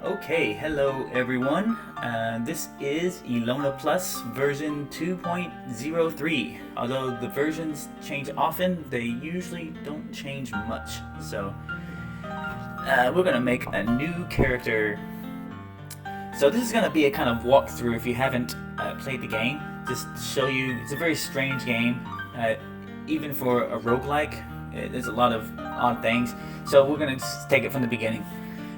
Okay, hello everyone. This is Elona Plus version 2.03. Although the versions change often, they usually don't change much. So we're gonna make a new character. So this is gonna be a kind of walkthrough if you haven't played the game. Just to show you, it's a very strange game. Even for a roguelike, there's a lot of odd things. So we're gonna just take it from the beginning.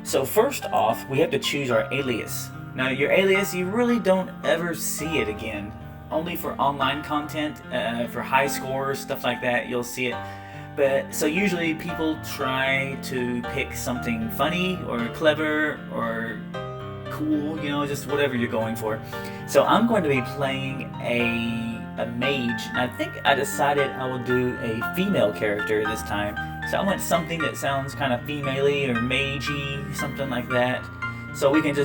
So first off, we have to choose our alias. Now your alias, you really don't ever see it again. Only for online content, for high scores, stuff like that, you'll see it. But so usually people try to pick something funny or clever or cool, you know, just whatever you're going for. So I'm going to be playing a mage, and I think I decided I will do a female character this time. So I want something that sounds kind of female-y or magey, something like that. So we can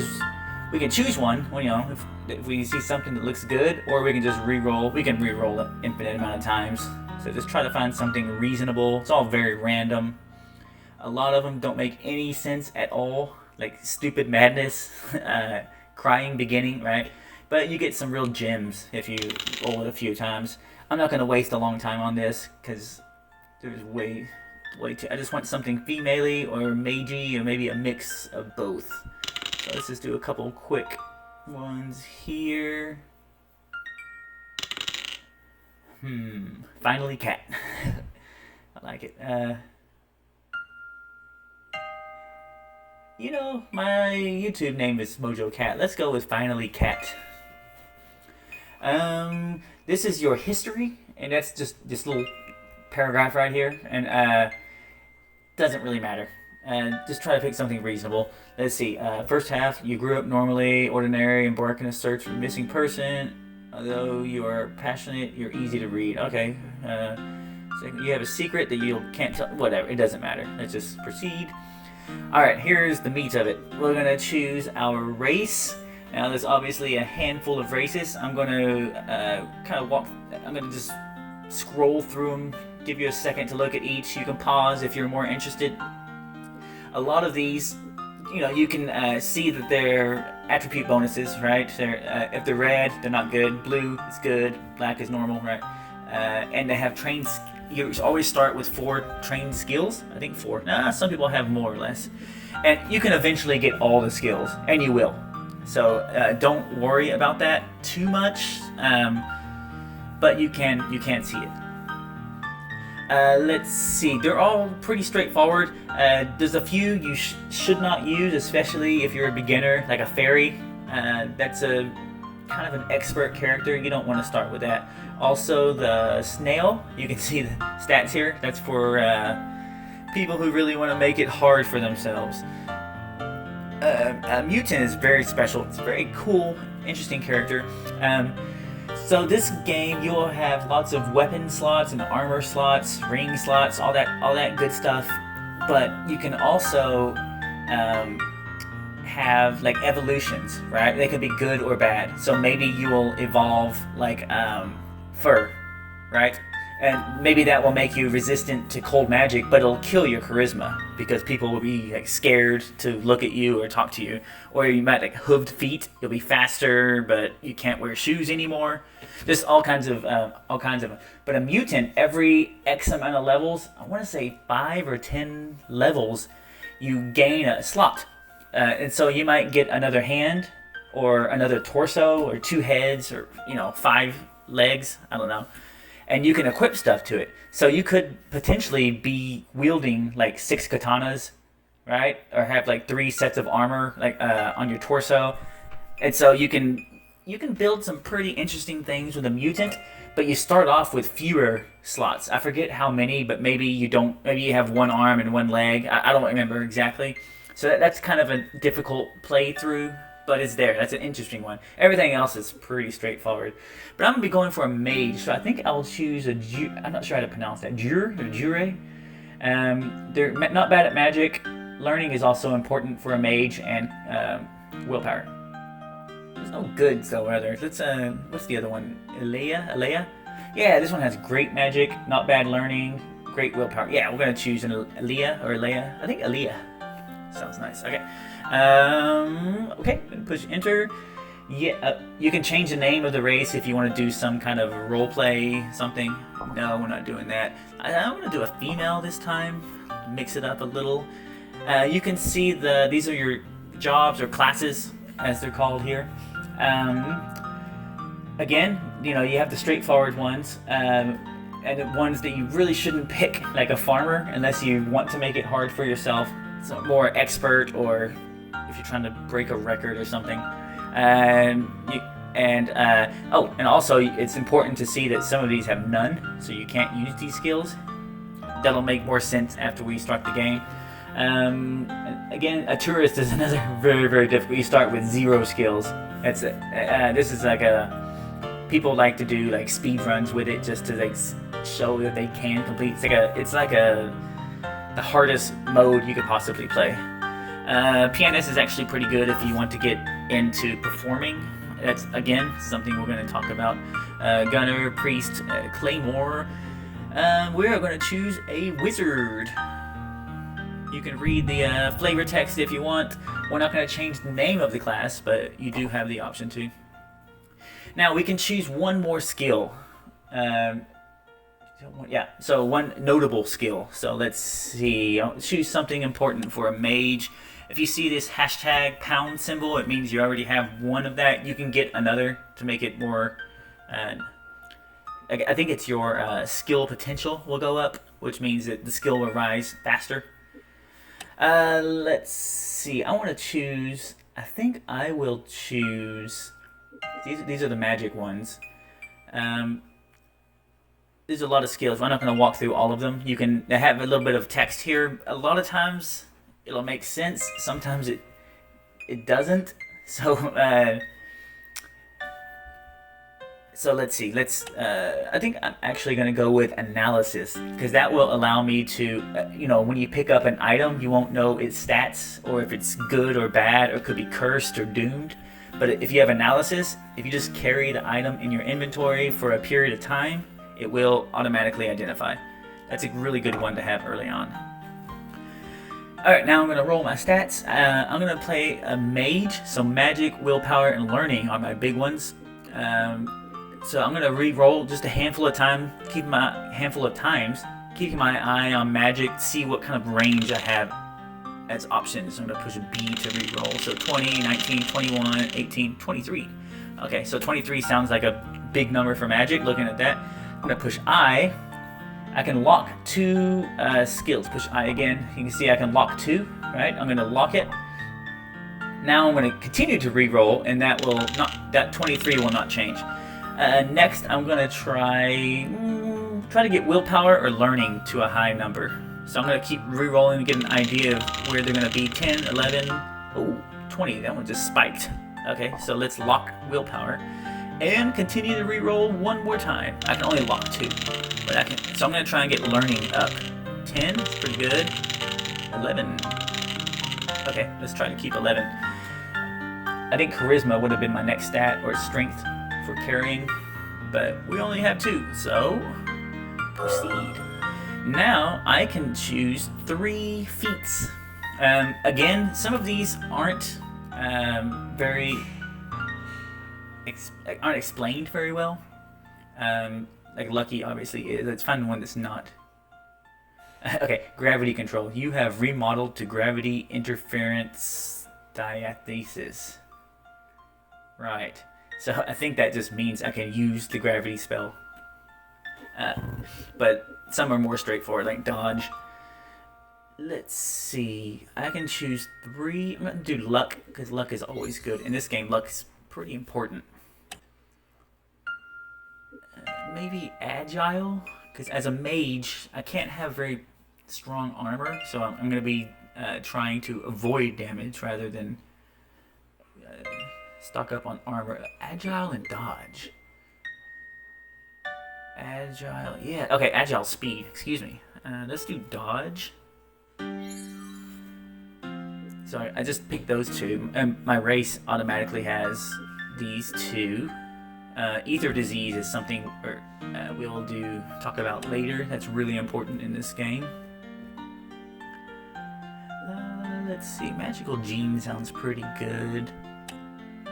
choose one, well, you know, if we see something that looks good, or we can just re-roll. We can re-roll an infinite amount of times. So just try to find something reasonable. It's all very random. A lot of them don't make any sense at all, like stupid madness, crying beginning, right? But you get some real gems if you roll it a few times. I'm not going to waste a long time on this because there's way too. I just want something female-y or magey or maybe a mix of both. So let's just do a couple quick ones here. Finally cat. I like it. You know, my YouTube name is Mojo Cat. Let's go with Finally Cat. This is your history, and that's just this little paragraph right here, and doesn't really matter. Just try to pick something reasonable. Let's see. First half, you grew up normally, ordinary, embark in a search for a missing person. Although you are passionate, you're easy to read. Okay. So you have a secret that you can't tell. Whatever. It doesn't matter. Let's just proceed. All right. Here's the meat of it. We're gonna choose our race. Now, there's obviously a handful of races. I'm gonna kind of walk. I'm gonna just scroll through them. Give you a second to look at each. You can pause if you're more interested. A lot of these, you know, you can see that they're attribute bonuses, right? If they're red, they're not good. Blue is good. Black is normal, right? And they have trained. You always start with 4 trained skills. I think 4. Nah, some people have more or less. And you can eventually get all the skills, and you will. So don't worry about that too much. But you can see it. Let's see. They're all pretty straightforward. There's a few you should not use, especially if you're a beginner, like a fairy. That's a kind of an expert character. You don't want to start with that. Also, the snail. You can see the stats here. That's for people who really want to make it hard for themselves. A mutant is very special. It's a very cool, interesting character. So this game, you'll have lots of weapon slots and armor slots, ring slots, all that good stuff. But you can also have like evolutions, right? They could be good or bad. So maybe you will evolve like fur, right? And maybe that will make you resistant to cold magic, but it'll kill your charisma because people will be like scared to look at you or talk to you. Or you might like hooved feet. You'll be faster, but you can't wear shoes anymore. Just all kinds of. But a mutant, every X amount of levels, I want to say 5 or 10 levels, you gain a slot, and so you might get another hand, or another torso, or 2 heads, or 5 legs. I don't know. And you can equip stuff to it. So you could potentially be wielding like 6 katanas, right? Or have like 3 sets of armor like on your torso. And so you can build some pretty interesting things with a mutant, but you start off with fewer slots. I forget how many, but maybe you don't. Maybe you have 1 arm and 1 leg. I don't remember exactly. So that's kind of a difficult playthrough. But it's there. That's an interesting one. Everything else is pretty straightforward. But I'm going to be going for a mage, so I think I'll choose a I'm not sure how to pronounce that. Jure? They're not bad at magic. Learning is also important for a mage, and willpower. There's no goods, though, are there? Let's, what's the other one? Alea? Yeah, this one has great magic, not bad learning, great willpower. Yeah, we're going to choose an Alea or Alea. I think Alea. Sounds nice. Okay. Okay, push enter. Yeah, you can change the name of the race if you want to do some kind of role play something. No, we're not doing that. I'm gonna do a female this time. Mix it up a little. You can see these are your jobs or classes, as they're called here. Again, you have the straightforward ones, and the ones that you really shouldn't pick, like a farmer, unless you want to make it hard for yourself. So more expert, or if you're trying to break a record or something. And also it's important to see that some of these have none, so you can't use these skills. That'll make more sense after we start the game. Again, a tourist is another very, very difficult. You start with 0 skills. This is like people like to do like speed runs with it just to like show that they can complete. It's like the hardest mode you could possibly play. Pianist is actually pretty good if you want to get into performing. That's again something we're going to talk about. Gunner, priest, claymore. We are going to choose a wizard. You can read the flavor text if you want. We're not going to change the name of the class, but you do have the option to. Now we can choose one more skill. So one notable skill. So let's see. I'll choose something important for a mage. If you see this hashtag pound symbol, it means you already have one of that. You can get another to make it more. I think it's your skill potential will go up, which means that the skill will rise faster. Let's see. I want to choose. I think I will choose. These are the magic ones. There's a lot of skills. I'm not going to walk through all of them. You can have a little bit of text here. A lot of times it'll make sense. Sometimes it doesn't. So let's see. I think I'm actually going to go with analysis, because that will allow me to, when you pick up an item, you won't know its stats or if it's good or bad, or it could be cursed or doomed. But if you have analysis, if you just carry the item in your inventory for a period of time, it will automatically identify. That's a really good one to have early on. Alright, now I'm going to roll my stats. I'm going to play a mage, so magic, willpower, and learning are my big ones. So I'm going to re-roll just a handful of times, keeping my eye on magic, see what kind of range I have as options. So I'm going to push a B to re-roll. So 20, 19, 21, 18, 23. Okay, so 23 sounds like a big number for magic, looking at that. I'm going to push I. I can lock 2 skills. Push I again. You can see I can lock 2, right? I'm going to lock it. Now I'm going to continue to re-roll, and that 23 will not change. Next, I'm going to try to get willpower or learning to a high number. So I'm going to keep re-rolling and get an idea of where they're going to be. 10, 11, 20. That one just spiked. Okay, so let's lock willpower. And continue to re-roll one more time. I can only lock 2. So I'm going to try and get learning up. 10, that's pretty good. 11. Okay, let's try to keep 11. I think charisma would have been my next stat, or strength for carrying, but we only have 2, so proceed. Now I can choose 3 feats. Again, some of these aren't aren't explained very well. Like lucky obviously is. Let's find one that's not. Okay, gravity control. You have remodeled to gravity interference diathesis. Right. So I think that just means I can use the gravity spell. But some are more straightforward, like dodge. Let's see. I can choose 3. I'm going to do luck, because luck is always good. In this game, luck is pretty important. Maybe agile, because as a mage, I can't have very strong armor, so I'm going to be trying to avoid damage rather than stock up on armor. Agile and dodge. Agile, yeah. Okay, agile speed, excuse me. Let's do dodge. So I just picked those 2. My race automatically has these 2. Ether disease is something we'll talk about later. That's really important in this game. let's see. Magical Gene sounds pretty good.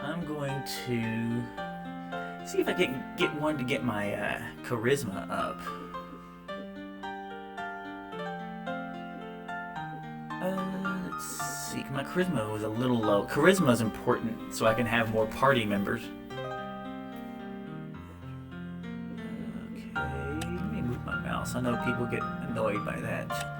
I'm going to see if I can get one to get my charisma up. Let's see. My charisma was a little low. Charisma is important so I can have more party members. Okay, let me move my mouse. I know people get annoyed by that.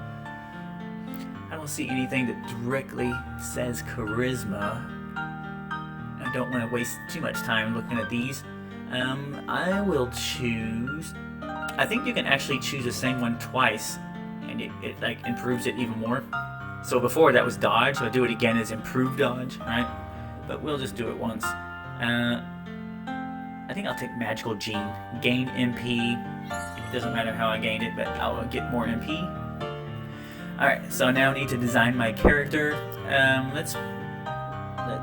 I don't see anything that directly says charisma. I don't want to waste too much time looking at these. I will choose... I think you can actually choose the same one twice, and it like improves it even more. So before that was dodge, so I'll do it again as improved dodge, right? But we'll just do it once. I think I'll take Magical Gene. Gain MP. It doesn't matter how I gained it, but I'll get more MP. Alright, so now I need to design my character. Let's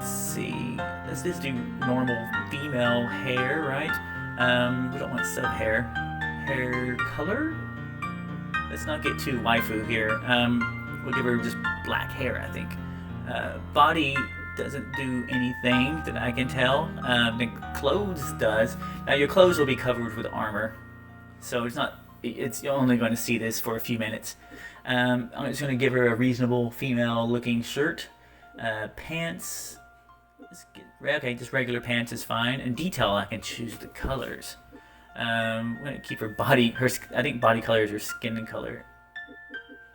see. Let's just do normal female hair, right? We don't want sub hair. Hair color? Let's not get too waifu here. We'll give her just black hair, I think. Body doesn't do anything that I can tell. The clothes does. Now your clothes will be covered with armor, so you're only going to see this for a few minutes. I'm just going to give her a reasonable female-looking shirt. Pants. Okay, just regular pants is fine. And detail, I can choose the colors. I'm going to keep her body. I think body color is her skin color.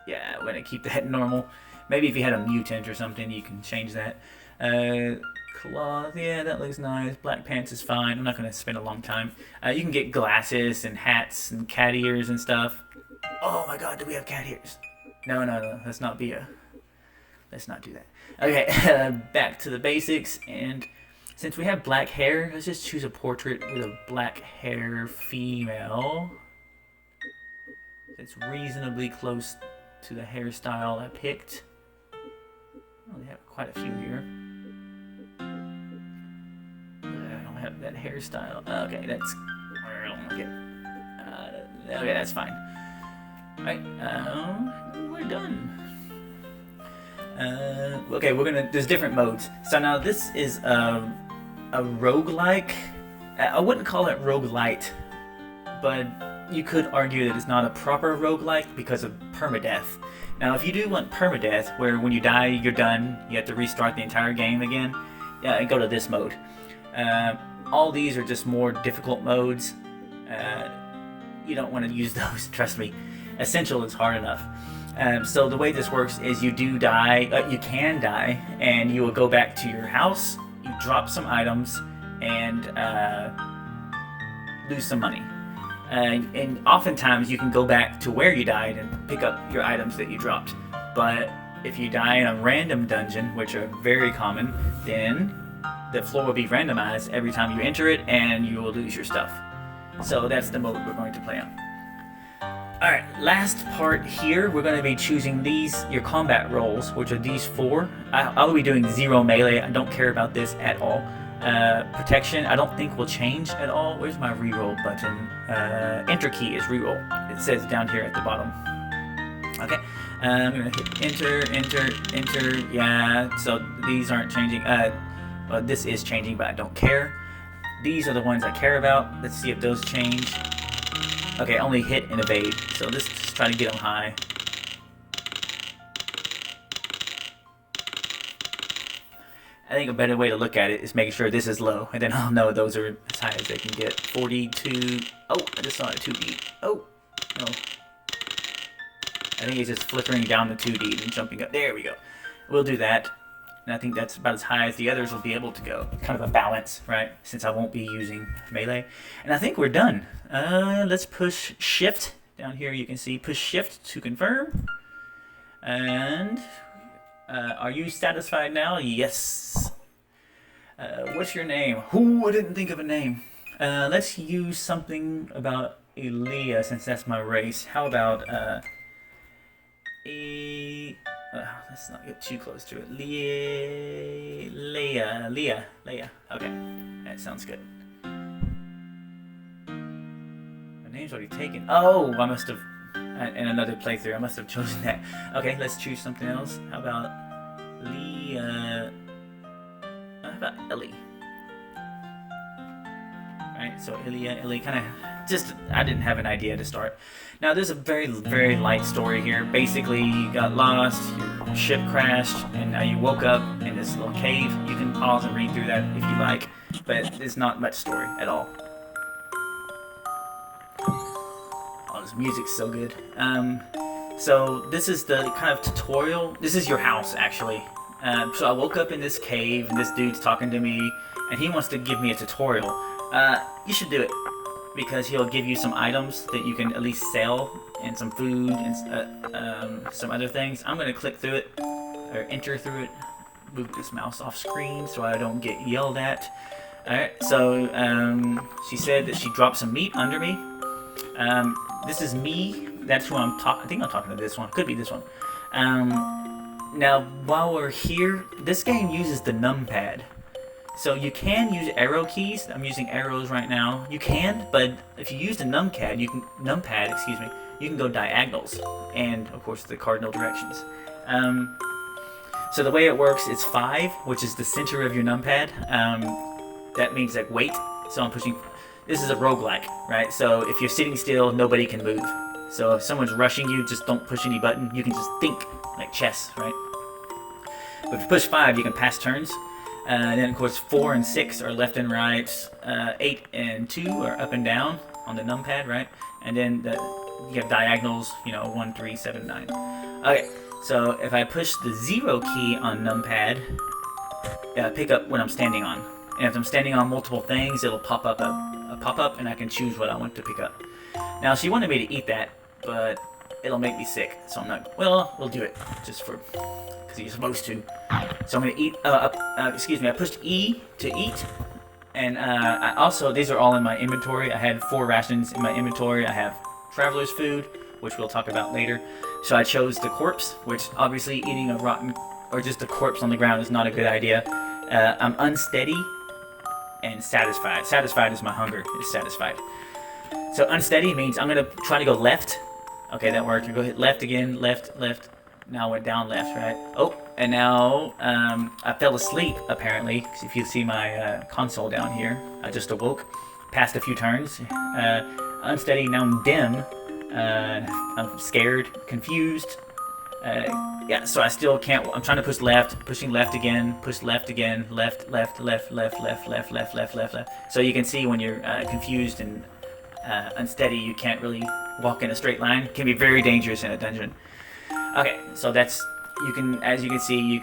Yeah, I'm going to keep that normal. Maybe if you had a mutant or something, you can change that. Cloth, yeah, that looks nice. Black pants is fine. I'm not going to spend a long time. You can get glasses and hats and cat ears and stuff. Oh my god, do we have cat ears? No. Let's not do that. Okay, back to the basics. And since we have black hair, let's just choose a portrait with a black hair female. It's reasonably close to the hairstyle I picked. Oh, they have quite a few here. I don't have that hairstyle. Okay, that's... okay, that's fine. Alright, we're done. Okay, there's different modes. So now this is a roguelike. I wouldn't call it roguelite, but you could argue that it's not a proper roguelike because of permadeath. Now, if you do want permadeath, where when you die, you're done, you have to restart the entire game again, go to this mode. All these are just more difficult modes. You don't want to use those, trust me. Essential is hard enough. So the way this works is you do die, you can die, and you will go back to your house, you drop some items, and lose some money. And oftentimes you can go back to where you died and pick up your items that you dropped. But if you die in a random dungeon, which are very common, then the floor will be randomized every time you enter it, and you will lose your stuff. So that's the mode we're going to play on. Alright, last part here, we're going to be choosing your combat roles, which are these four. I'll be doing 0 melee, I don't care about this at all. Protection, I don't think will change at all. Where's my reroll button? Enter key is reroll. It says down here at the bottom. Okay, I'm going to hit enter, yeah, so these aren't changing. Well, this is changing, but I don't care. These are the ones I care about. Let's see if those change. Okay, only hit and evade, so let's just try to get them high. I think a better way to look at it is making sure this is low, and then I'll know those are as high as they can get. 42, oh, I just saw a 2D. Oh, no. I think it's just flickering down the 2D and jumping up. There we go. We'll do that. And I think that's about as high as the others will be able to go. Kind of a balance, right? Since I won't be using melee. And I think we're done. Let's push shift. Down here you can see push shift to confirm. And are you satisfied now? Yes. What's your name? Ooh, I didn't think of a name. Let's use something about Elia since that's my race. How about let's not get too close to it. Leah. Okay, that sounds good. My name's already taken. Oh, I must have, in another playthrough, I must have chosen that. Okay, let's choose something else. How about How about Ellie? Right, so Ellie kind of just, I didn't have an idea to start. Now there's a very, very light story here. Basically, you got lost, your ship crashed, and now you woke up in this little cave. You can pause and read through that if you like, but there's not much story at all. Oh, this music's so good. So this is the kind of tutorial. This is your house, actually. So I woke up in this cave, and this dude's talking to me, and he wants to give me a tutorial. You should do it, because he'll give you some items that you can at least sell, and some food, and some other things. I'm going to click through it, or enter through it, move this mouse off screen so I don't get yelled at. Alright, so she said that she dropped some meat under me. This is me. That's who I'm talking. I think I'm talking to this one. Could be this one. Now, while we're here, this game uses the numpad. So you can use arrow keys. I'm using arrows right now. You can, but if you use the numpad, you can go diagonals, and of course the Cardinal Directions. So the way it works is 5, which is the center of your numpad. That means like wait. So I'm pushing. This is a roguelike, right? So if you're sitting still, nobody can move. So if someone's rushing you, just don't push any button. You can just think, like chess, right? But if you push 5, you can pass turns. And then of course 4 and 6 are left and right. 8 and 2 are up and down on the numpad, right? And then you have diagonals, 1, 3, 7, 9. Okay, so if I push the 0 key on numpad, pick up what I'm standing on. And if I'm standing on multiple things, it'll pop up a pop-up, and I can choose what I want to pick up. Now she wanted me to eat that, but it'll make me sick, so I'm not. Well, we'll do it just because you're supposed to. So I'm gonna eat. I pushed E to eat, and I also, these are all in my inventory. I had 4 rations in my inventory. I have traveler's food, which we'll talk about later. So I chose the corpse, which obviously eating a rotten or just a corpse on the ground is not a good idea. I'm unsteady and satisfied. Satisfied is my hunger is satisfied. So unsteady means I'm gonna try to go left. Okay, that worked. I go hit left again, left. Now I went down left, right? Oh, and now I fell asleep apparently. Because if you see my console down here, I just awoke, passed a few turns. Unsteady. Now I'm dim. I'm scared, confused. Yeah, so I still can't. I'm trying to push left, pushing left again, push left again, left. So you can see when you're confused and unsteady, you can't really walk in a straight line. It can be very dangerous in a dungeon. Okay, so that's, as you can see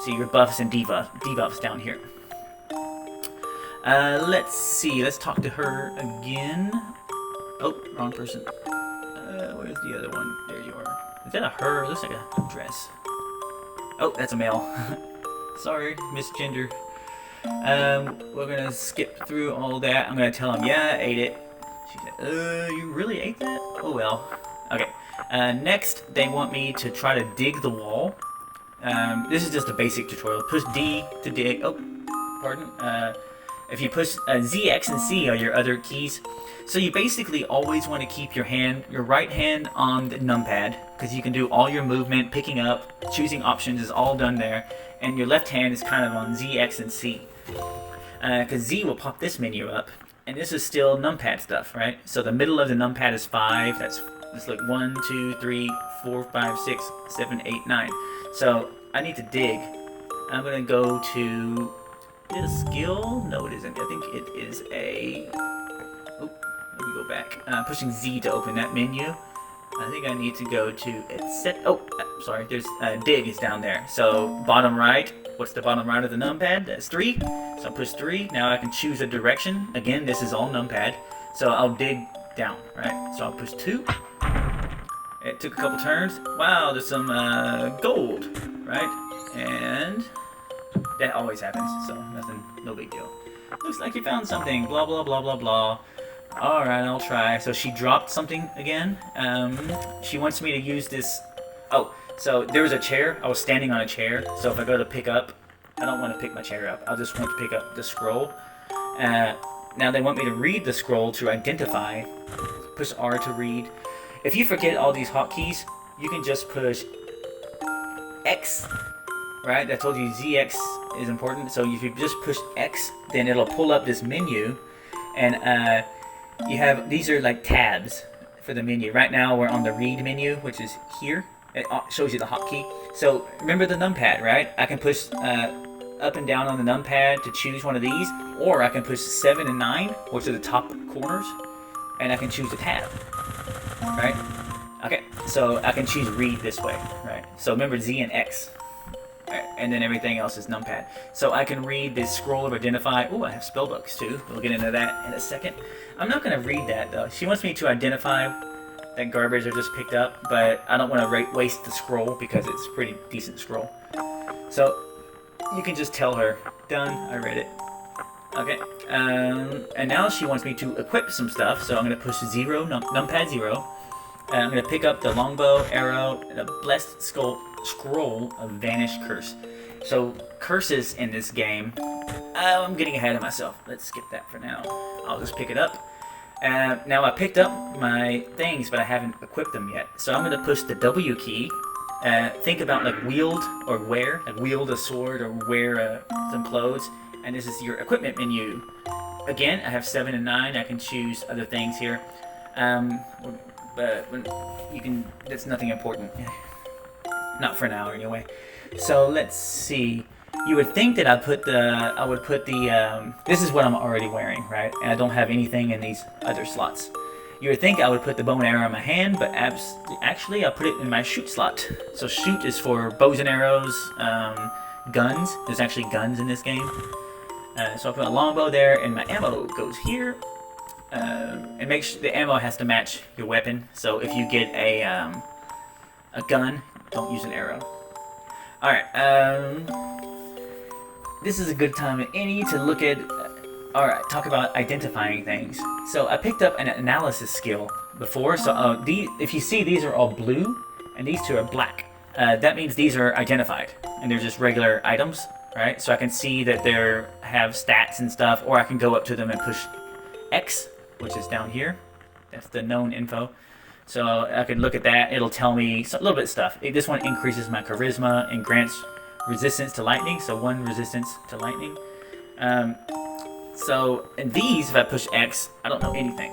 your buffs and debuffs down here. Let's see, let's talk to her again. Oh, wrong person. Where's the other one? There you are. Is that a her? It looks like a dress. Oh, that's a male. Sorry, misgender. We're gonna skip through all that. I'm gonna tell him, yeah, I ate it. She said, you really ate that? Oh well. Okay. Next, they want me to try to dig the wall. This is just a basic tutorial. Push D to dig. Oh, pardon. If you push Z, X, and C are your other keys. So you basically always want to keep your right hand on the numpad, because you can do all your movement, picking up, choosing options is all done there, and your left hand is kind of on Z, X, and C. Because Z will pop this menu up, and this is still numpad stuff, right? So the middle of the numpad is 5. That's like 1, 2, 3, 4, 5, 6, 7, 8, 9. So I need to dig. I'm gonna go to. Is it a skill? No, it isn't. I think it is a. Oh, let me go back. Pushing Z to open that menu. I think I need to go to set. Oh, sorry. There's dig is down there. So bottom right. What's the bottom right of the numpad? That's 3. So I push 3. Now I can choose a direction. Again, this is all numpad. So I'll dig down, right? So I'll push 2. It took a couple turns. Wow, there's some gold, right? And that always happens, so nothing, no big deal. Looks like you found something, blah, blah, blah, blah, blah. Alright, I'll try. So she dropped something again. She wants me to use this. Oh, so there was a chair. I was standing on a chair. So if I go to pick up, I don't want to pick my chair up. I just want to pick up the scroll. Now they want me to read the scroll to identify. Push R to read. If you forget all these hotkeys, you can just push X right? I told you ZX is important. So if you just push X, then it'll pull up this menu, and you have, these are like tabs for the menu. Right now we're on the read menu, which is here. It shows you the hotkey. So remember the numpad, right? I can push up and down on the numpad to choose one of these, or I can push 7 and 9, which are the top corners, and I can choose the tab, right? Okay, so I can choose read this way, right? So remember Z and X, right? And then everything else is numpad. So I can read this scroll of identify. Oh, I have spell books too. We'll get into that in a second. I'm not going to read that though. She wants me to identify that garbage I just picked up, but I don't want to waste the scroll because it's a pretty decent scroll. So you can just tell her, done, I read it. Okay, and now she wants me to equip some stuff, so I'm going to push 0, numpad 0. I'm going to pick up the longbow, arrow, and a blessed scroll of Vanish Curse. So curses in this game, I'm getting ahead of myself. Let's skip that for now. I'll just pick it up. Now I picked up my things, but I haven't equipped them yet. So I'm going to push the W key. Think about like wield or wear, like wield a sword or wear some clothes. And this is your equipment menu. Again, I have 7 and 9. I can choose other things here. But you can, that's nothing important. Not for now anyway. So let's see. You would think that I would put the this is what I'm already wearing, right? And I don't have anything in these other slots. You would think I would put the bow and arrow in my hand, but actually I put it in my shoot slot. So shoot is for bows and arrows, guns. There's actually guns in this game. So I put a longbow there, and my ammo goes here. And make sure the ammo has to match your weapon. So if you get a gun, don't use an arrow. All right. This is a good time at any to look at. All right, talk about identifying things. So I picked up an analysis skill before. So if you see, these are all blue, and these two are black. That means these are identified, and they're just regular items, right? So I can see that they have stats and stuff, or I can go up to them and push X, which is down here. That's the known info. So I can look at that. It'll tell me a little bit of stuff. This one increases my charisma and grants resistance to lightning. So 1 resistance to lightning. So in these, if I push X, I don't know anything.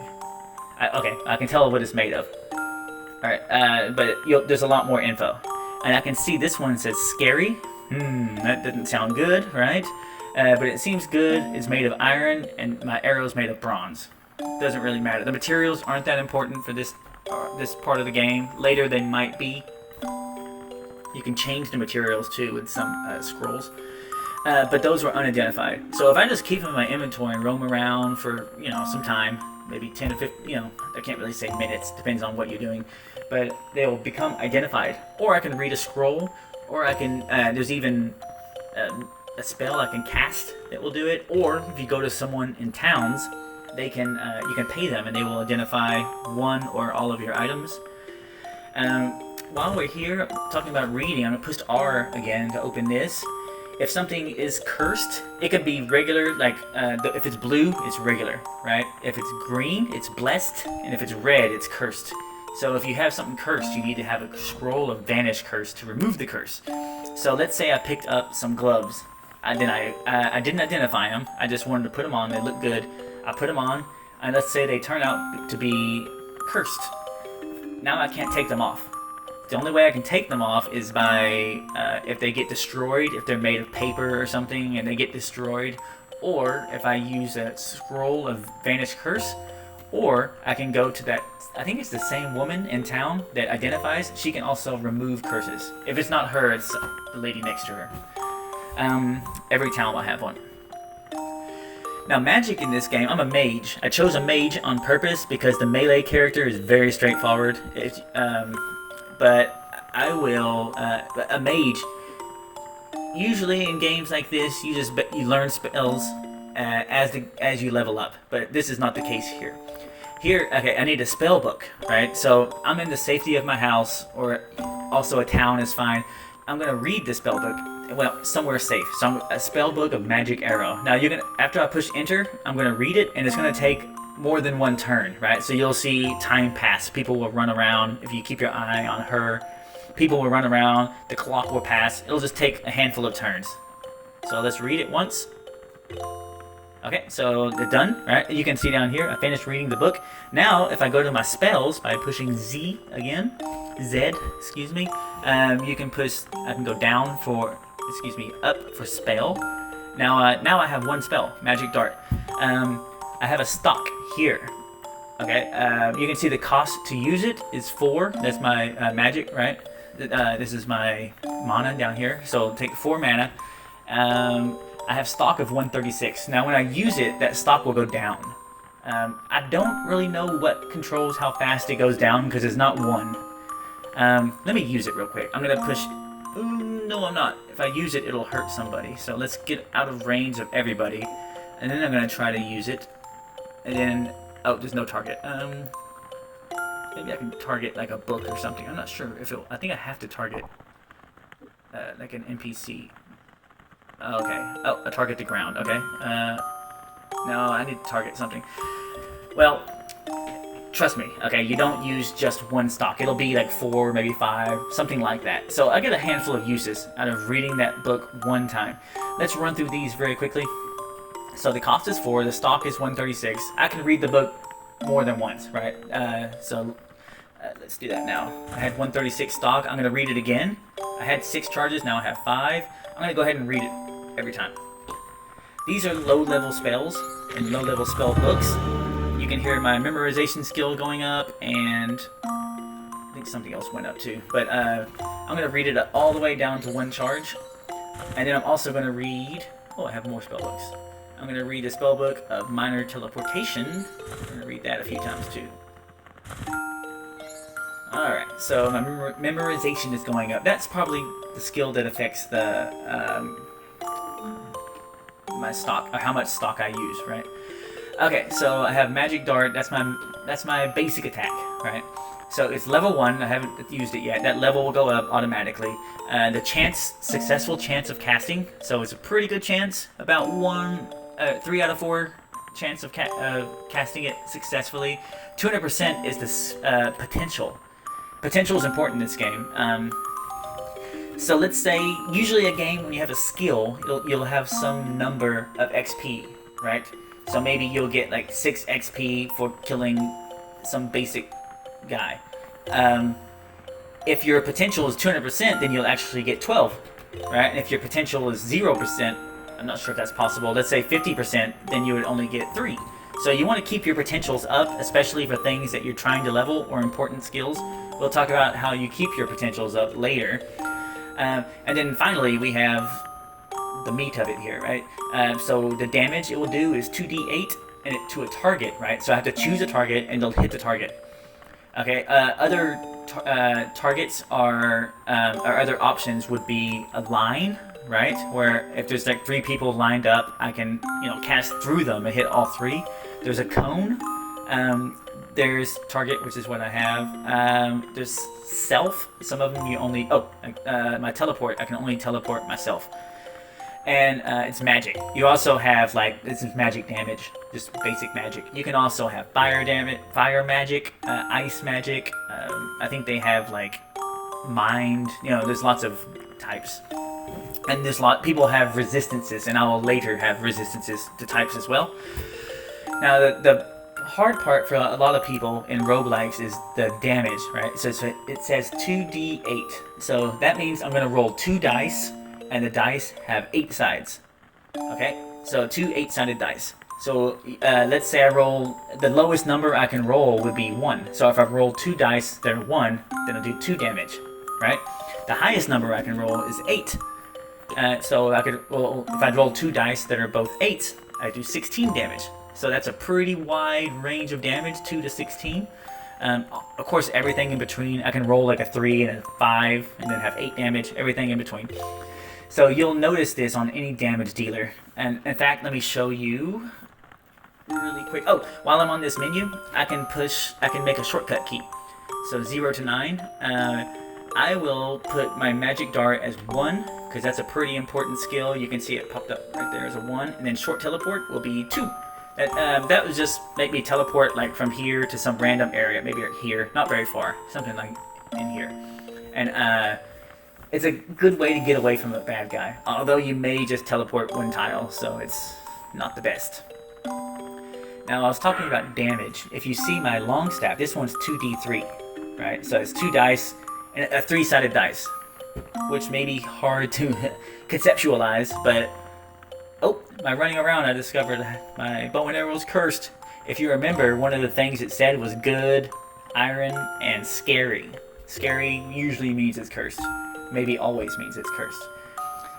Okay, I can tell what it's made of. All right, but there's a lot more info. And I can see this one says scary. That doesn't sound good, right? But it seems good. It's made of iron, and my arrow's made of bronze. Doesn't really matter. The materials aren't that important for this part of the game. Later they might be. You can change the materials too with some scrolls. But those were unidentified. So if I just keep them in my inventory and roam around for some time, maybe 10 to 15, I can't really say minutes, depends on what you're doing, but they will become identified. Or I can read a scroll, or I can, there's even a spell I can cast that will do it. Or if you go to someone in towns, they can you can pay them and they will identify one or all of your items. While we're here talking about reading, I'm going to push R again to open this. If something is cursed, it could be regular, like if it's blue, it's regular, right? If it's green, it's blessed, and if it's red, it's cursed. So if you have something cursed, you need to have a scroll of Vanish Curse to remove the curse. So let's say I picked up some gloves, and then I didn't identify them. I just wanted to put them on. They look good. I put them on, and let's say they turn out to be cursed. Now I can't take them off. The only way I can take them off is by if they get destroyed, if they're made of paper or something and they get destroyed, or if I use a scroll of Vanish Curse, or I can go to that, I think it's the same woman in town that identifies. She can also remove curses. If it's not her, it's the lady next to her. Every town will have one. Now magic in this game, I'm a mage. I chose a mage on purpose because the melee character is very straightforward. But I will, a mage, usually in games like this, you learn spells as you level up. But this is not the case here. Here, okay, I need a spell book, right? So I'm in the safety of my house, or also a town is fine. I'm gonna read the spell book. Well, somewhere safe. So a spell book of Magic Arrow. Now after I push enter, I'm gonna read it, and it's gonna take more than one turn, right? So you'll see time pass. People will run around if you keep your eye on her. People will run around, the clock will pass. It'll just take a handful of turns. So let's read it once. Okay, so they're done, right? You can see down here, I finished reading the book. Now, if I go to my spells by pushing Z again, Z, excuse me, you can push, I can go down for, excuse me, up for spell. Now I have one spell, Magic Dart. I have a stock here. Okay, you can see the cost to use it is 4. That's my magic, right? This is my mana down here, so take 4 mana. I have stock of 136. Now when I use it, that stock will go down. I don't really know what controls how fast it goes down because it's not 1. Let me use it real quick. I'm gonna push. Ooh, no, I'm not. If I use it, it'll hurt somebody. So let's get out of range of everybody, and then I'm gonna try to use it. And then, oh, there's no target. Maybe I can target like a book or something. I'm not sure if it'll. I think I have to target like an NPC. Okay. Oh, a target the ground. Okay. No, I need to target something. Well, trust me. Okay, you don't use just one stock. It'll be like 4, maybe 5, something like that. So I get a handful of uses out of reading that book one time. Let's run through these very quickly. So the cost is 4. The stock is 136. I can read the book more than once, right? Let's do that now. I had 136 stock. I'm gonna read it again. I had 6 charges. Now I have 5. I'm gonna go ahead and read it every time. These are low-level spells and low-level spell books. You can hear my memorization skill going up, and I think something else went up too. But I'm going to read it all the way down to 1 charge. And then I'm also going to read... Oh, I have more spell books. I'm going to read a spell book of Minor Teleportation. I'm going to read that a few times too. Alright, so my memorization is going up. That's probably the skill that affects the... my stock, or how much stock I use, right? Okay, so I have Magic Dart. That's my basic attack, right? So it's level 1. I haven't used it yet. That level will go up automatically. The successful chance of casting. So it's a pretty good chance. About 3 out of 4 chance of casting it successfully. 200% is the potential. Potential is important in this game. So let's say, usually a game when you have a skill, you'll have some number of XP, right? So maybe you'll get like 6 XP for killing some basic guy. If your potential is 200%, then you'll actually get 12, right? And if your potential is 0%, I'm not sure if that's possible, let's say 50%, then you would only get 3. So you want to keep your potentials up, especially for things that you're trying to level or important skills. We'll talk about how you keep your potentials up later. And then finally, we have the meat of it here, right? So the damage it will do is 2d8 and it to a target, right? So I have to choose a target and they'll hit the target. Okay. Other targets are or other options would be a line, right? Where if there's like 3 people lined up, I can cast through them and hit all 3. There's a cone. There's target, which is what I have. There's self. Some of them you only... my teleport. I can only teleport myself. And it's magic. You also have, this is magic damage. Just basic magic. You can also have fire damage, fire magic, ice magic. I think they have, mind. There's lots of types. And people have resistances, and I will later have resistances to types as well. Now, the hard part for a lot of people in roguelikes is the damage, right? So it says 2d8. So that means I'm going to roll 2 dice, and the dice have 8 sides. Okay? So 2 8-sided dice. So let's say I roll, the lowest number I can roll would be 1. So if I roll 2 dice that are 1, then I'll do 2 damage, right? The highest number I can roll is 8. So I could, if I roll 2 dice that are both 8s, I do 16 damage. So that's a pretty wide range of damage, 2 to 16. Of course, everything in between, I can roll like a 3 and a 5, and then have 8 damage, everything in between. So you'll notice this on any damage dealer. And in fact, let me show you really quick. Oh, while I'm on this menu, I can make a shortcut key. So 0 to 9. I will put my magic dart as 1, because that's a pretty important skill. You can see it popped up right there as a 1. And then short teleport will be 2. That would just make me teleport from here to some random area, maybe here, not very far, something like in here. And it's a good way to get away from a bad guy. Although you may just teleport one tile, so it's not the best. Now I was talking about damage. If you see my long staff, this one's 2d3, right? So it's 2 dice and a 3-sided dice, which may be hard to conceptualize, but by running around I discovered my bow and arrow is cursed. If you remember, one of the things it said was good, iron, and scary. Scary usually means it's cursed. Maybe always means it's cursed.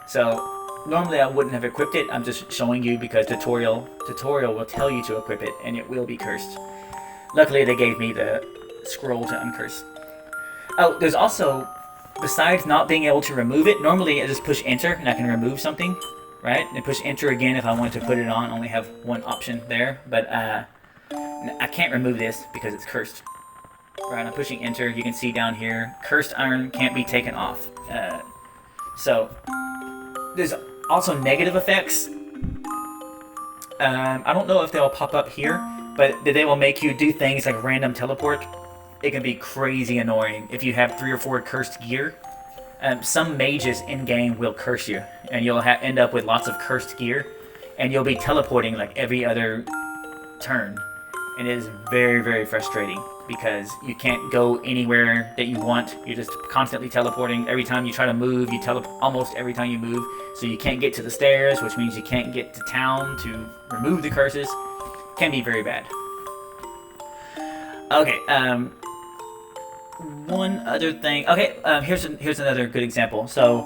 So normally I wouldn't have equipped it. I'm just showing you because tutorial will tell you to equip it, and it will be cursed. Luckily they gave me the scroll to uncurse. Oh, there's also, besides not being able to remove it, normally I just push enter and I can remove something, right? And push enter again if I want to put it on. I only have one option there, but I can't remove this because it's cursed. Right, I'm pushing enter. You can see down here, cursed iron can't be taken off. So there's also negative effects. I don't know if they'll pop up here, but they will make you do things like random teleport. It can be crazy annoying if you have 3 or 4 cursed gear. Some mages in game will curse you, and you'll end up with lots of cursed gear, and you'll be teleporting like every other turn, and it is very, very frustrating because you can't go anywhere that you want. You're just constantly teleporting. Every time you try to move, you almost every time you move, so you can't get to the stairs, which means you can't get to town to remove the curses. Can be very bad. Okay, one other thing. Okay, here's another good example. So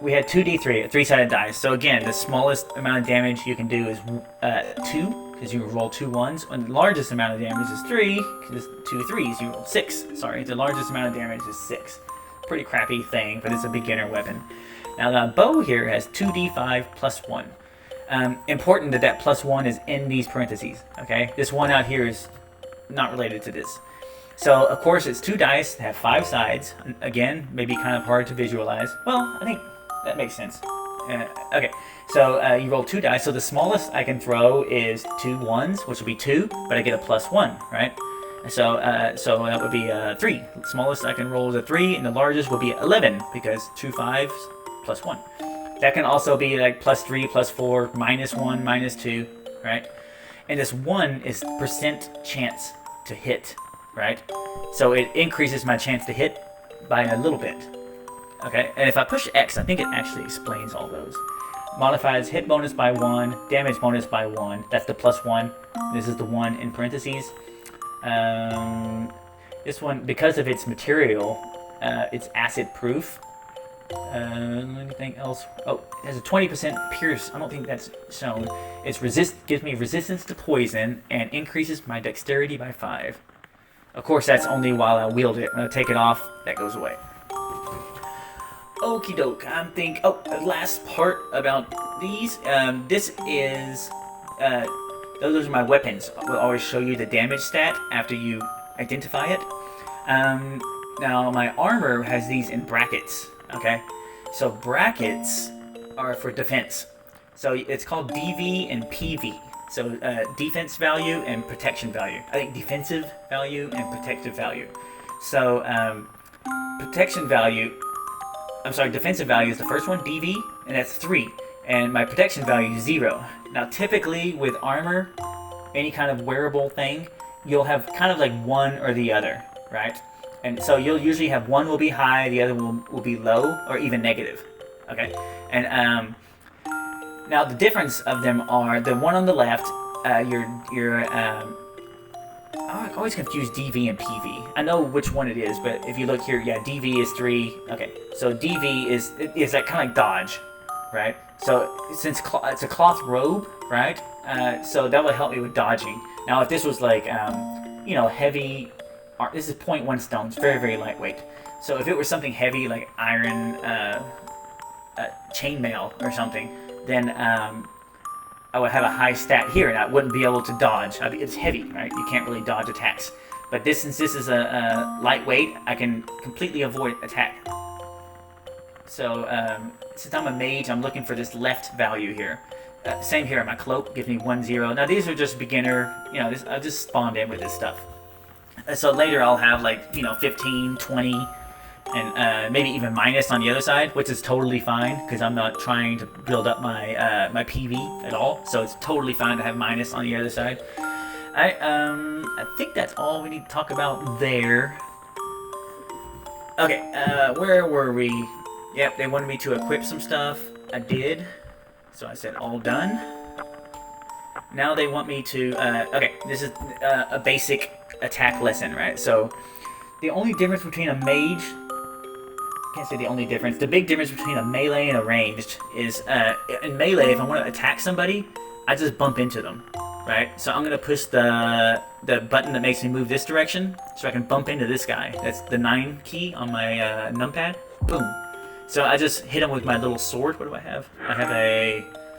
we had 2d3, a 3-sided dice. So again, the smallest amount of damage you can do is 2, because you roll 2 1s. And the largest amount of damage is 3, because 2 3s, you roll 6. Sorry, the largest amount of damage is 6. Pretty crappy thing, but it's a beginner weapon. Now the bow here has 2d5 plus 1. Important that +1 is in these parentheses, okay? This one out here is not related to this. So, of course, it's 2 dice, have 5 sides. Again, maybe kind of hard to visualize. Well, I think that makes sense. Okay, so you roll 2 dice. So the smallest I can throw is 2 1s, which will be 2, but I get a +1, right? So that would be 3. The smallest I can roll is a 3, and the largest will be 11, because 2 5s plus 1. That can also be like +3, +4, -1, -2, right? And this 1 is percent chance to hit, right? So it increases my chance to hit by a little bit. Okay, and if I push X, I think it actually explains all those. Modifies hit bonus by 1, damage bonus by 1. That's the +1. This is the 1 in parentheses. This one, because of its material, it's acid proof. Anything else? Oh, it has a 20% pierce. I don't think that's shown. It's gives me resistance to poison and increases my dexterity by 5. Of course, that's only while I wield it. When I take it off, that goes away. Okie doke. The last part about these. This is. Those are my weapons. I will always show you the damage stat after you identify it. Now, my armor has these in brackets. Okay, so brackets are for defense. So it's called DV and PV. So defense value and protection value. I think defensive value and protective value. So defensive value is the first one, DV, and that's 3. And my protection value is 0. Now typically with armor, any kind of wearable thing, you'll have kind of like one or the other, right? And so you'll usually have one will be high, the other will be low, or even negative. Okay? And now the difference of them are the one on the left, I always confuse DV and PV. I know which one it is, but if you look here, yeah, DV is 3. Okay, so DV is like kind of like dodge, right? So since it's a cloth robe, right? So that would help me with dodging. Now if this was like heavy. This is 0.1 stones, very, very lightweight. So if it was something heavy like iron, chainmail or something, then I would have a high stat here and I wouldn't be able to dodge. It's heavy, right? You can't really dodge attacks. But since this is a lightweight, I can completely avoid attack. So since I'm a mage, I'm looking for this left value here. Same here, my cloak gives me 1 0. Now these are just beginner, I just spawned in with this stuff. So later I'll have 15, 20, and maybe even minus on the other side, which is totally fine because I'm not trying to build up my my PV at all, so it's totally fine to have minus on the other side. I think that's all we need to talk about there. Okay, where were we? Yep, they wanted me to equip some stuff. I did, so I said all done. Now they want me to, okay, this is a basic attack lesson, right? So, the only difference between a mage, can't say the only difference, the big difference between a melee and a ranged is, in melee, if I want to attack somebody, I just bump into them, right? So I'm going to push the button that makes me move this direction, so I can bump into this guy. That's the 9 key on my numpad. Boom. So I just hit him with my little sword. What do I have? I have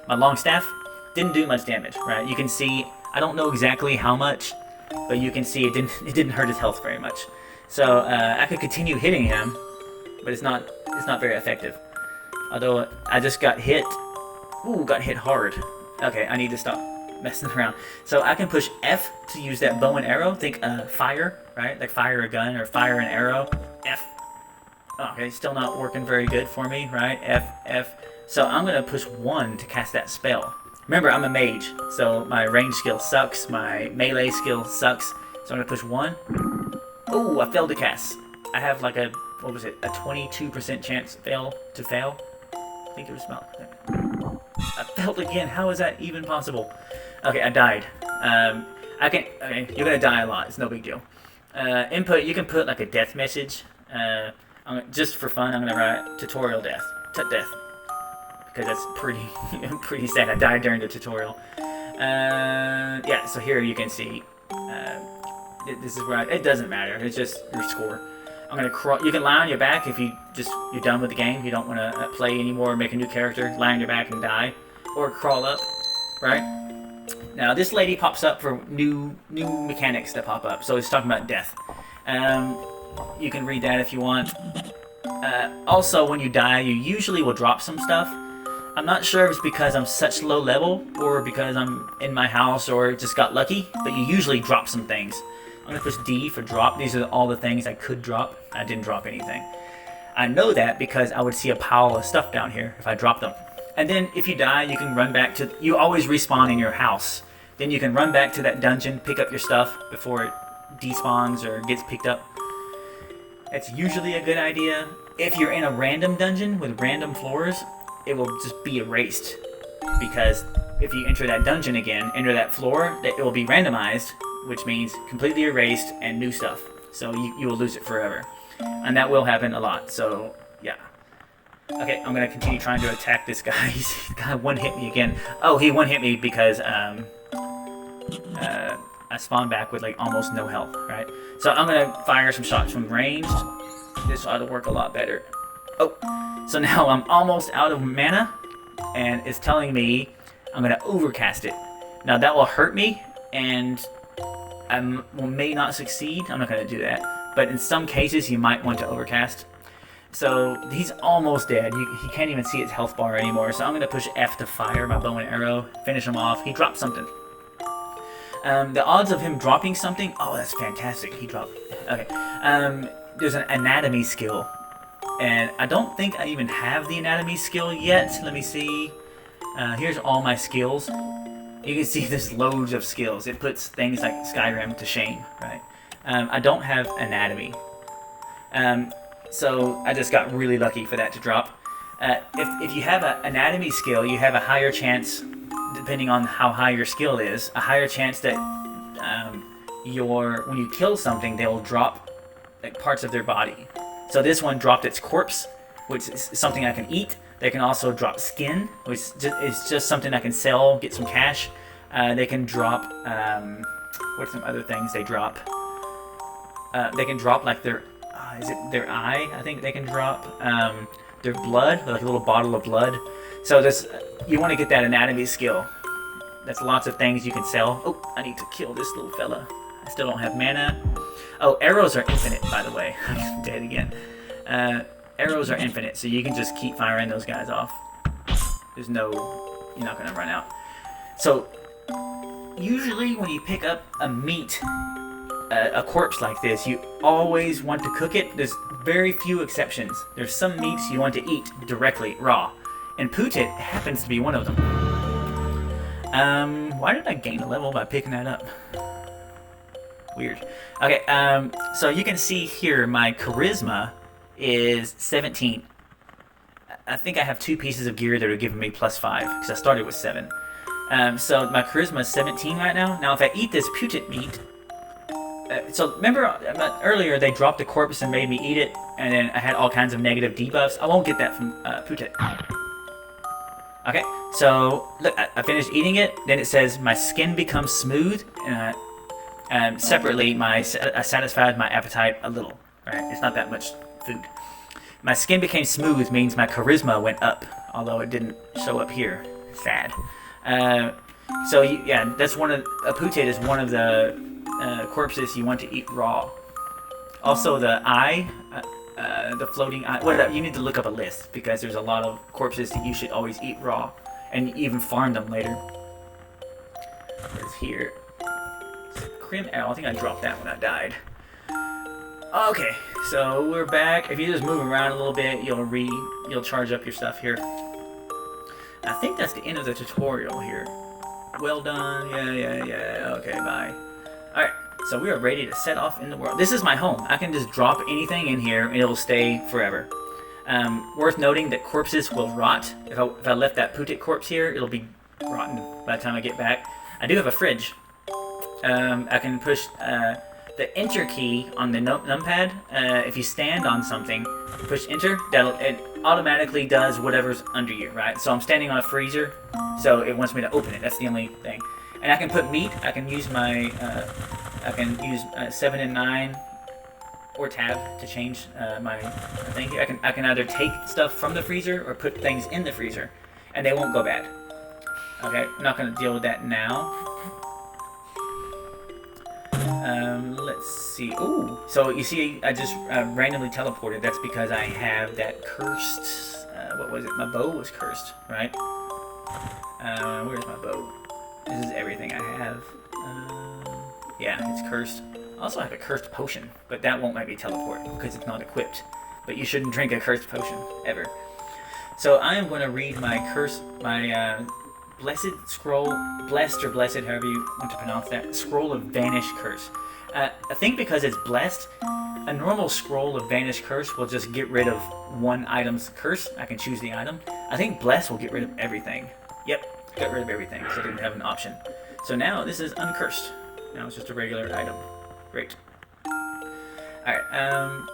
my long staff. Didn't do much damage, right? You can see, I don't know exactly how much, but you can see it didn't hurt his health very much. So I could continue hitting him, but it's not very effective. Although I just got hit. Ooh, got hit hard. Okay, I need to stop messing around. So I can push F to use that bow and arrow. Think fire, right? Like fire a gun or fire an arrow. F. Okay, still not working very good for me, right? F. So I'm gonna push 1 to cast that spell. Remember, I'm a mage, so my range skill sucks, my melee skill sucks, so I'm going to push 1. Oh, I failed to cast. I have like a 22% chance to fail. I think it was about that. I failed again. How is that even possible? Okay, I died. Okay, you're going to die a lot. It's no big deal. Input, you can put like a death message. Just for fun, I'm going to write tutorial death. Death. Because that's pretty sad. I died during the tutorial. Yeah, so here you can see. This is where it doesn't matter. It's just your score. I'm gonna crawl. You can lie on your back if you're done with the game. You don't want to play anymore, or make a new character. Lie on your back and die, or crawl up. Right. Now this lady pops up for new mechanics that pop up. So it's talking about death. You can read that if you want. Also, when you die, you usually will drop some stuff. I'm not sure if it's because I'm such low level or because I'm in my house or just got lucky, but you usually drop some things. I'm going to push D for drop. These are all the things I could drop. I didn't drop anything. I know that because I would see a pile of stuff down here if I dropped them. And then if you die, you can run back to... You always respawn in your house. Then you can run back to that dungeon, pick up your stuff before it despawns or gets picked up. That's usually a good idea. If you're in a random dungeon with random floors, it will just be erased, because if you enter that dungeon again, enter that floor, it will be randomized, which means completely erased and new stuff. So you will lose it forever, and that will happen a lot. So yeah. Okay, I'm gonna continue trying to attack this guy. He's gonna one-hit me again. Oh, he one-hit me because I spawned back with like almost no health, right? So I'm gonna fire some shots from range. This ought to work a lot better. Oh, so now I'm almost out of mana, and it's telling me I'm gonna overcast it. Now that will hurt me, and I may not succeed. I'm not gonna do that, but in some cases you might want to overcast. So he's almost dead. He can't even see his health bar anymore. So I'm gonna push F to fire my bow and arrow, finish him off. He dropped something. The odds of him dropping something, oh, that's fantastic. He dropped. Okay. There's an anatomy skill. And I don't think I even have the anatomy skill yet. Let me see. Here's all my skills. You can see there's loads of skills. It puts things like Skyrim to shame, right? I don't have anatomy. So I just got really lucky for that to drop. If you have an anatomy skill, you have a higher chance, depending on how high your skill is, a higher chance that when you kill something, they will drop like parts of their body. So this one dropped its corpse, which is something I can eat. They can also drop skin, which is just something I can sell, get some cash. They can drop, what's some other things they drop? They can drop like their eye, I think they can drop. Their blood, like a little bottle of blood. So you want to get that anatomy skill. That's lots of things you can sell. Oh, I need to kill this little fella. I still don't have mana. Oh, arrows are infinite, by the way. I'm dead again. Arrows are infinite, so you can just keep firing those guys off. You're not going to run out. So, usually when you pick up a meat a corpse like this, you always want to cook it. There's very few exceptions. There's some meats you want to eat directly, raw. And Putit happens to be one of them. Why did I gain a level by picking that up? Weird. Okay, so you can see here my charisma is 17. I think I have 2 pieces of gear that are giving me +5 because I started with 7. So my charisma is 17 right now. Now if I eat this Putit meat, so remember earlier they dropped the corpse and made me eat it, and then I had all kinds of negative debuffs. I won't get that from Putit. Okay, so look, I finished eating it. Then it says my skin becomes smooth, and separately I satisfied my appetite a little. Right, it's not that much food. My skin became smooth means my charisma went up, although it didn't show up here. Sad. So yeah, that's one of Putit is one of the corpses you want to eat raw. Also the eye. The floating eye. Well, you need to look up a list because there's a lot of corpses that you should always eat raw and even farm them later. Where's here? Crim L. I think I dropped that when I died. Okay, so we're back. If you just move around a little bit, you'll charge up your stuff here. I think that's the end of the tutorial here. Well done. Yeah. Okay, bye. All right. So we are ready to set off in the world. This is my home. I can just drop anything in here and it'll stay forever. Worth noting that corpses will rot. If I left that Putit corpse here, it'll be rotten by the time I get back. I do have a fridge. I can push the enter key on the numpad. If you stand on something, push enter, it automatically does whatever's under you, right? So I'm standing on a freezer, so it wants me to open it. That's the only thing. And I can put meat. I can use my... I can use 7 and 9 or tab to change my thing. I can either take stuff from the freezer or put things in the freezer, and they won't go bad. Okay, I'm not going to deal with that now. Let's see. Ooh, so you see, I just randomly teleported. That's because I have that cursed. What was it? My bow was cursed, right? Where's my bow? This is everything I have. Yeah, it's cursed. I also have a cursed potion, but that won't let me teleport because it's not equipped. But you shouldn't drink a cursed potion, ever. So I am going to read my blessed scroll, blessed or blessed, however you want to pronounce that, scroll of Vanish Curse. I think because it's blessed, a normal scroll of Vanish Curse will just get rid of one item's curse. I can choose the item. I think blessed will get rid of everything. Yep, got rid of everything, so I didn't have an option. So now this is uncursed. Now it's just a regular item. Great. Alright,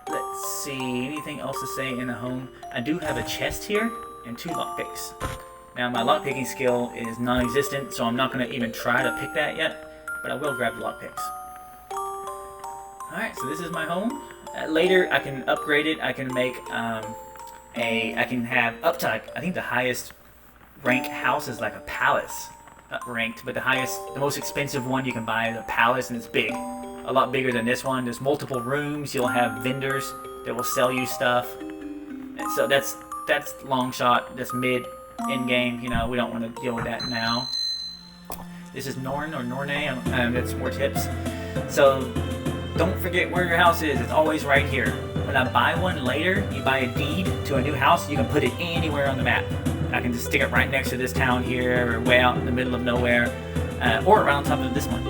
let's see. Anything else to say in the home? I do have a chest here and 2 lockpicks. Now my lockpicking skill is non-existent, so I'm not going to even try to pick that yet, but I will grab the lockpicks. Alright, so this is my home. Later I can upgrade it. I can make I can have up to, I think the highest rank house is like a palace. Not ranked, but the most expensive one you can buy is a palace, and it's big. A lot bigger than this one. There's multiple rooms. You'll have vendors that will sell you stuff. And so that's long shot. That's mid, in game. You know, we don't want to deal with that now. This is Norn or Norne. That's more tips. So don't forget where your house is. It's always right here. When I buy one later, you buy a deed to a new house, you can put it anywhere on the map. I can just stick it right next to this town here, or way out in the middle of nowhere, or right on top of this one.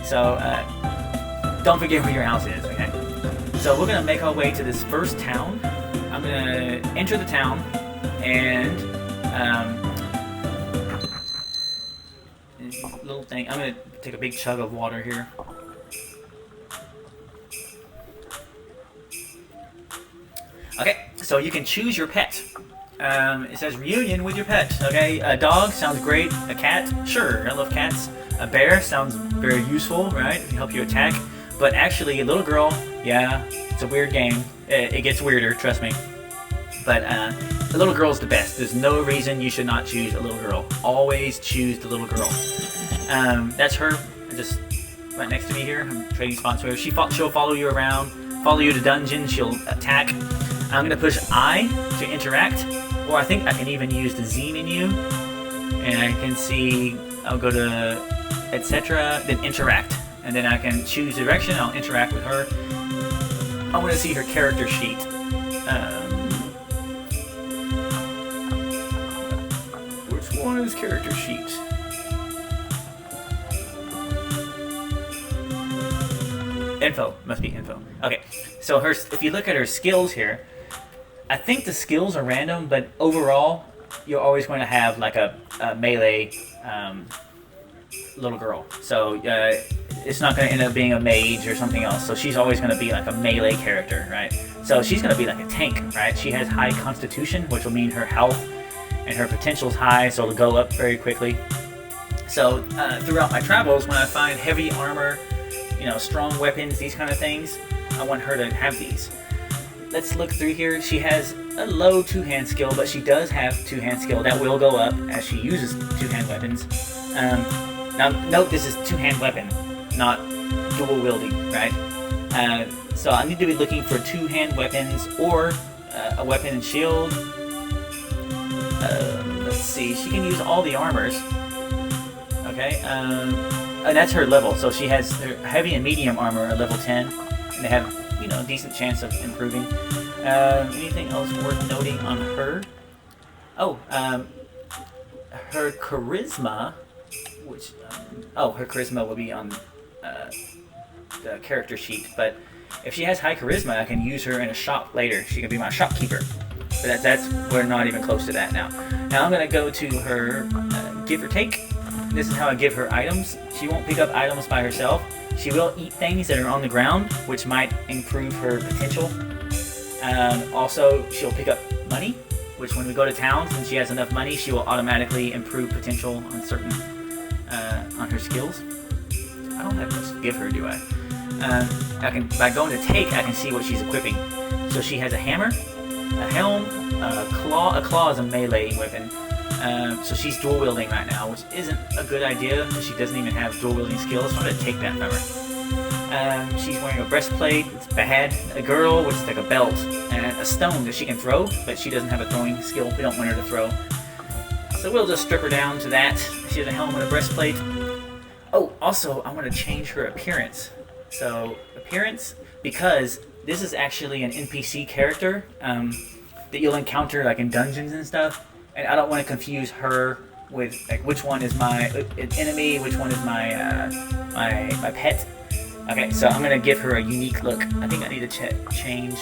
So don't forget where your house is, okay? So we're gonna make our way to this first town. I'm gonna enter the town, and little thing. I'm gonna take a big chug of water here. Okay, so you can choose your pet. It says reunion with your pet. Okay, a dog sounds great. A cat, sure, I love cats. A bear sounds very useful, right? It can help you attack. But actually, a little girl, yeah, it's a weird game. It gets weirder, trust me. But the little girl's the best. There's no reason you should not choose a little girl. Always choose the little girl. That's her, just right next to me here. I'm trading spots with her. She'll follow you around, follow you to dungeons. She'll attack. I'm gonna push I to interact, or I think I can even use the Z menu, and I can see, I'll go to etc., then interact, and then I can choose direction. I'll interact with her. I want to see her character sheet. Which one is character sheet? Info. Must be info. Okay. So if you look at her skills here, I think the skills are random, but overall, you're always going to have like a melee little girl. So it's not going to end up being a mage or something else. So she's always going to be like a melee character, right? So she's going to be like a tank, right? She has high constitution, which will mean her health and her potential is high, so it'll go up very quickly. So throughout my travels, when I find heavy armor, strong weapons, these kind of things, I want her to have these. Let's look through here. She has a low two-hand skill, but she does have two-hand skill. That will go up as she uses two-hand weapons. Now, note this is two-hand weapon, not dual wielding, right? So I need to be looking for two-hand weapons or a weapon and shield. Let's see. She can use all the armors. Okay. And that's her level. So she has her heavy and medium armor are level 10, and they have a decent chance of improving. Anything else worth noting on her? Oh, her charisma, which her charisma will be on the character sheet. But if she has high charisma, I can use her in a shop later. She can be my shopkeeper. But we're not even close to that now. Now I'm gonna go to her give or take. This is how I give her items. She won't pick up items by herself. She will eat things that are on the ground, which might improve her potential. Also, she'll pick up money, which when we go to town, since she has enough money, she will automatically improve potential on certain, on her skills. I don't have much to give her, do I? By going to take, I can see what she's equipping. So she has a hammer, a helm, a claw. A claw is a melee weapon. So she's dual wielding right now, which isn't a good idea because she doesn't even have dual wielding skills, so I'm going to take that from her. She's wearing a breastplate, it's bad, a girdle, which is like a belt, and a stone that she can throw, but she doesn't have a throwing skill. We don't want her to throw. So we'll just strip her down to that. She has a helmet and a breastplate. Oh, also, I want to change her appearance. So, appearance, because this is actually an NPC character that you'll encounter like in dungeons and stuff. And I don't want to confuse her with like which one is my enemy, which one is my my pet. Okay, so I'm gonna give her a unique look. I think I need to change.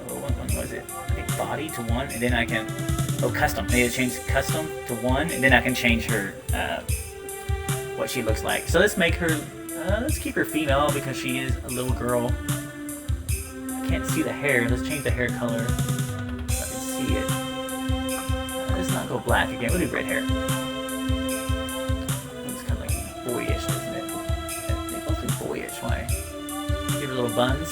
What was it? I think body to 1, and then I can. Oh, custom. I need to change custom to 1, and then I can change her what she looks like. So let's make her. Let's keep her female because she is a little girl. I can't see the hair. Let's change the hair color. It. Let's not go black again. We'll do red hair. It's kind of like boyish, doesn't it? They both look boyish. Why? Give her little buns.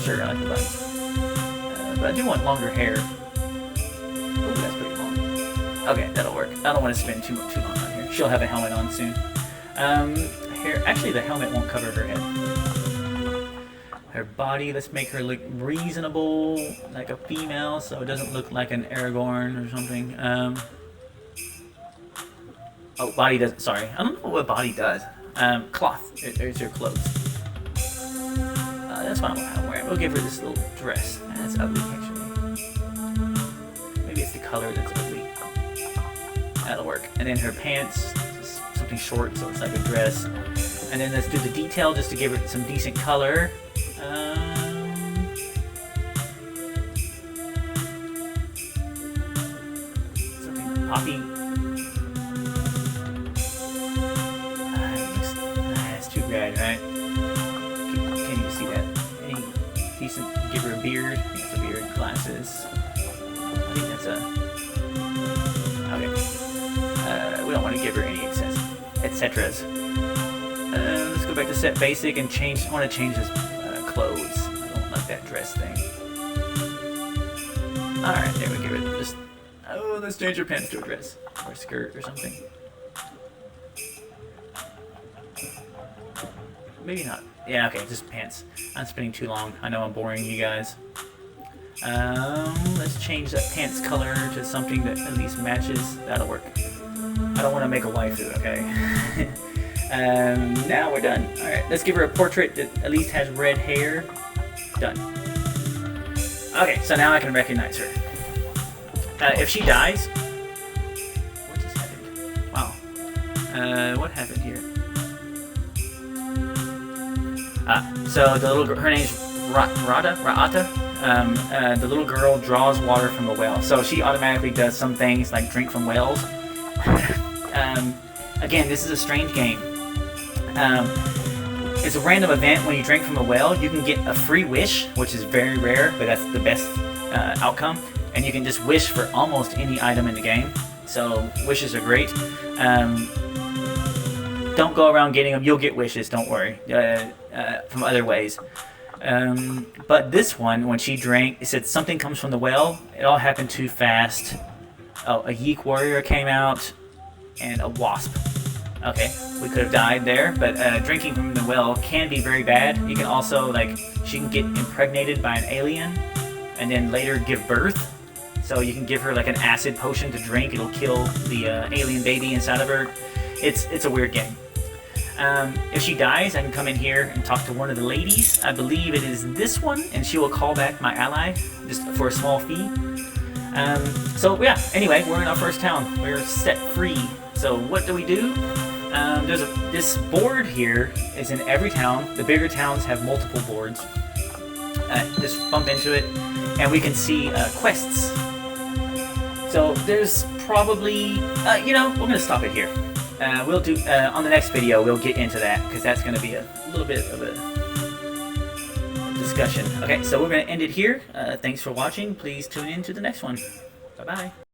Sure, I like the buns. But I do want longer hair. Oh, that's pretty long. Okay, that'll work. I don't want to spend too long on here. She'll have a helmet on soon. Hair. Actually, the helmet won't cover her head. Her body, let's make her look reasonable, like a female, so it doesn't look like an Aragorn or something. Oh, body does. Sorry, I don't know what body does. Cloth. There's her clothes. That's fine. I'm wearing. We'll give her this little dress. That's ugly, actually. Maybe it's the color that's ugly. That'll work. And then her pants, just something short, so it's like a dress. And then let's do the detail just to give her some decent color. Something poppy. That's too red, right? Can't even see that. Any decent? Give her a beard. I think it's a beard. Glasses. I think that's a. Okay. We don't want to give her any etceteras. Let's go back to set basic and change. I want to change this. Clothes. I don't like that dress thing. Alright, there we go. Just let's change her pants to a dress. Or a skirt or something. Maybe not. Yeah, okay, just pants. I'm spending too long. I know I'm boring you guys. Let's change that pants color to something that at least matches. That'll work. I don't want to make a waifu, okay? Now we're done. Alright, let's give her a portrait that at least has red hair. Done. Okay, so now I can recognize her. If she dies... What just happened? Wow. What happened here? So the little girl, her name's Ra'ata. The little girl draws water from a well. So she automatically does some things like drink from wells. Again, this is a strange game. It's a random event. When you drink from a well, you can get a free wish, which is very rare, but that's the best outcome. And you can just wish for almost any item in the game. So wishes are great. Don't go around getting them. You'll get wishes, don't worry, from other ways. But this one, when she drank, it said something comes from the well. It all happened too fast. Oh, a Yeek warrior came out, and a wasp. Okay, we could have died there, but drinking from the well can be very bad. You can also, like, she can get impregnated by an alien, and then later give birth. So you can give her like an acid potion to drink. It'll kill the alien baby inside of her. It's a weird game. If she dies, I can come in here and talk to one of the ladies. I believe it is this one, and she will call back my ally just for a small fee. So yeah, anyway, we're in our first town. We're set free. So what do we do? This board here is in every town. The bigger towns have multiple boards. Just bump into it, and we can see quests. So there's probably, we're going to stop it here. We'll do, on the next video, we'll get into that, because that's going to be a little bit of a discussion. Okay, so we're going to end it here. Thanks for watching. Please tune in to the next one. Bye-bye.